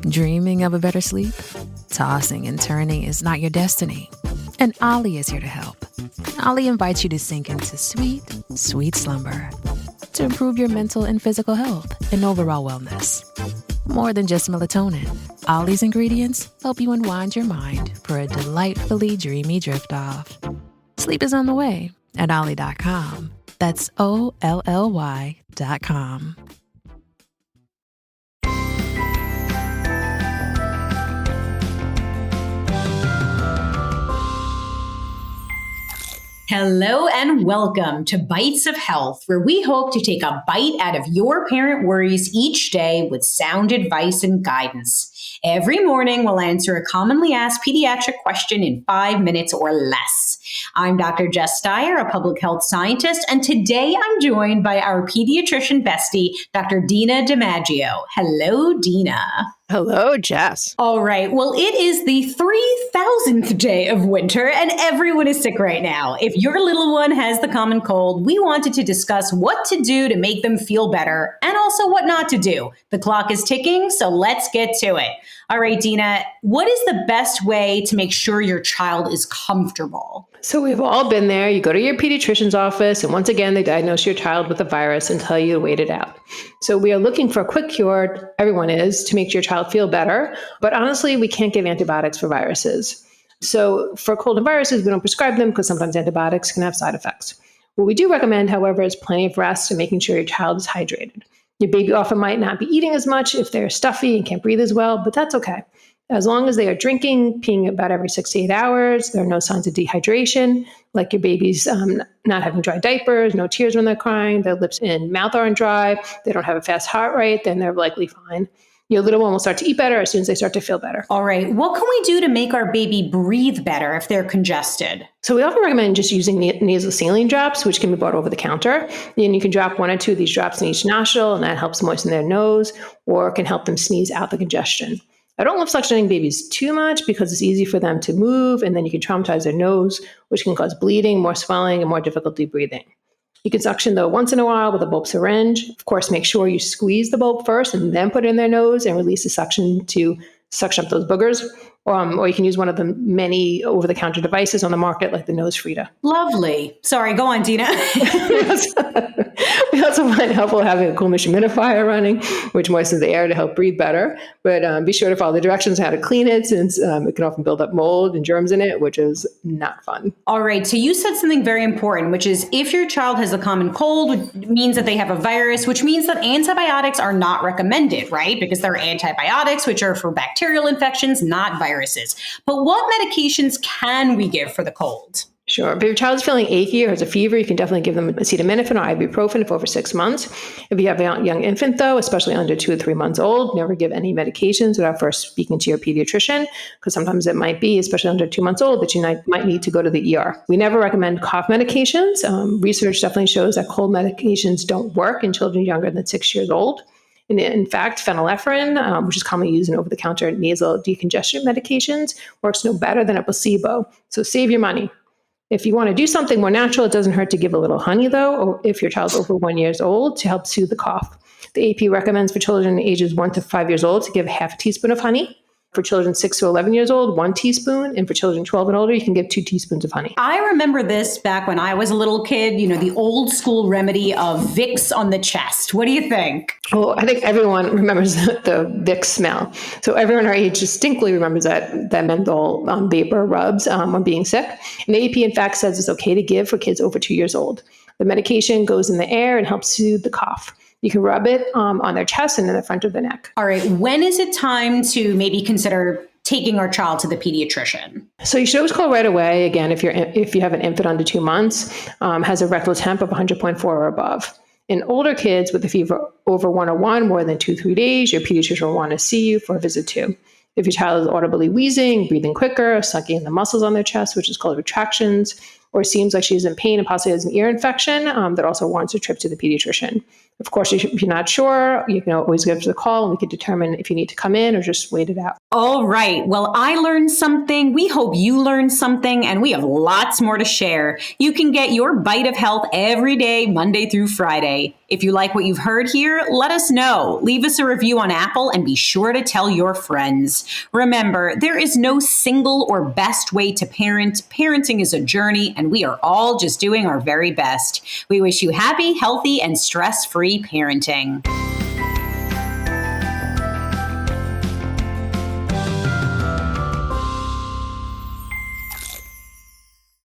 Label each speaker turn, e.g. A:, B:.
A: Dreaming of a better sleep? Tossing and turning is not your destiny. And Ollie is here to help. Ollie invites you to sink into sweet, sweet slumber to improve your mental and physical health and overall wellness. More than just melatonin, Ollie's ingredients help you unwind your mind for a delightfully dreamy drift off. Sleep is on the way at Ollie.com. That's OLLY.com.
B: Hello and welcome to Bytes of Health, where we hope to take a bite out of your parent worries each day with sound advice and guidance. Every morning, we'll answer a commonly asked pediatric question in 5 minutes or less. I'm Dr. Jess Steier, a public health scientist, and today I'm joined by our pediatrician bestie, Dr. Dina DiMaggio. Hello, Dina.
C: Hello, Jess.
B: All right. Well, it is the 3,000th day of winter and everyone is sick right now. If your little one has the common cold, we wanted to discuss what to do to make them feel better and also what not to do. The clock is ticking, so let's get to it. All right, Dina, what is the best way to make sure your child is comfortable?
C: So we've all been there. You go to your pediatrician's office, and once again, they diagnose your child with a virus and tell you to wait it out. So we are looking for a quick cure, everyone is, to make your child feel better. But honestly, we can't give antibiotics for viruses. So for cold and viruses, we don't prescribe them because sometimes antibiotics can have side effects. What we do recommend, however, is plenty of rest and making sure your child is hydrated. Your baby often might not be eating as much if they're stuffy and can't breathe as well, but that's okay. As long as they are drinking, peeing about every 6 to 8 hours, there are no signs of dehydration, like your baby's not having dry diapers, no tears when they're crying, their lips and mouth aren't dry, they don't have a fast heart rate, then they're likely fine. Your little one will start to eat better as soon as they start to feel better.
B: All right. What can we do to make our baby breathe better if they're congested?
C: So we often recommend just using nasal saline drops, which can be bought over the counter. And you can drop 1 or 2 of these drops in each nostril, and that helps moisten their nose or can help them sneeze out the congestion. I don't love suctioning babies too much because it's easy for them to move, and then you can traumatize their nose, which can cause bleeding, more swelling, and more difficulty breathing. You can suction, though, once in a while with a bulb syringe. Of course, make sure you squeeze the bulb first and then put it in their nose and release the suction to suction up those boogers. Or you can use one of the many over-the-counter devices on the market, like the Nose Frida.
B: Lovely. Sorry, go on, Dina.
C: We also find it helpful having a coolness humidifier running, which moistens the air to help breathe better. But be sure to follow the directions on how to clean it, since it can often build up mold and germs in it, which is not fun.
B: All right. So you said something very important, which is if your child has a common cold, it means that they have a virus, which means that antibiotics are not recommended, right? Because they're antibiotics, which are for bacterial infections, not viruses. But what medications can we give for the cold?
C: Sure. If your child is feeling achy or has a fever, you can definitely give them acetaminophen or ibuprofen for over 6 months. If you have a young infant, though, especially under 2 or 3 months old, never give any medications without first speaking to your pediatrician, because sometimes it might be, especially under 2 months old, that you might need to go to the ER. We never recommend cough medications. Research definitely shows that cold medications don't work in children younger than 6 years old. In fact, phenylephrine, which is commonly used in over-the-counter nasal decongestion medications, works no better than a placebo. So save your money. If you want to do something more natural, it doesn't hurt to give a little honey, though, or if your child's over 1 year old, to help soothe the cough. The AP recommends for children ages 1 to 5 years old to give half a teaspoon of honey. For children 6 to 11 years old, 1 teaspoon. And for children 12 and older, you can give 2 teaspoons of honey.
B: I remember this back when I was a little kid, the old school remedy of Vicks on the chest. What do you think?
C: Well, I think everyone remembers the Vicks smell. So everyone our age distinctly remembers that menthol vapor rubs when being sick. And the AP, in fact, says it's okay to give for kids over 2 years old. The medication goes in the air and helps soothe the cough. You can rub it on their chest and in the front of the neck.
B: All right. When is it time to maybe consider taking our child to the pediatrician?
C: So you should always call right away. Again, if you have an infant under 2 months, has a rectal temp of 100.4 or above. In older kids with a fever over 101, more than 2-3 days, your pediatrician will want to see you for a visit too. If your child is audibly wheezing, breathing quicker, sucking in the muscles on their chest, which is called retractions, or seems like she's in pain and possibly has an ear infection, that also warrants a trip to the pediatrician. Of course, if you're not sure, you can always give us a call and we can determine if you need to come in or just wait it out.
B: All right. Well, I learned something. We hope you learned something, and we have lots more to share. You can get your Bite of Health every day, Monday through Friday. If you like what you've heard here, let us know. Leave us a review on Apple and be sure to tell your friends. Remember, there is no single or best way to parent. Parenting is a journey, and we are all just doing our very best. We wish you happy, healthy, and stress-free parenting.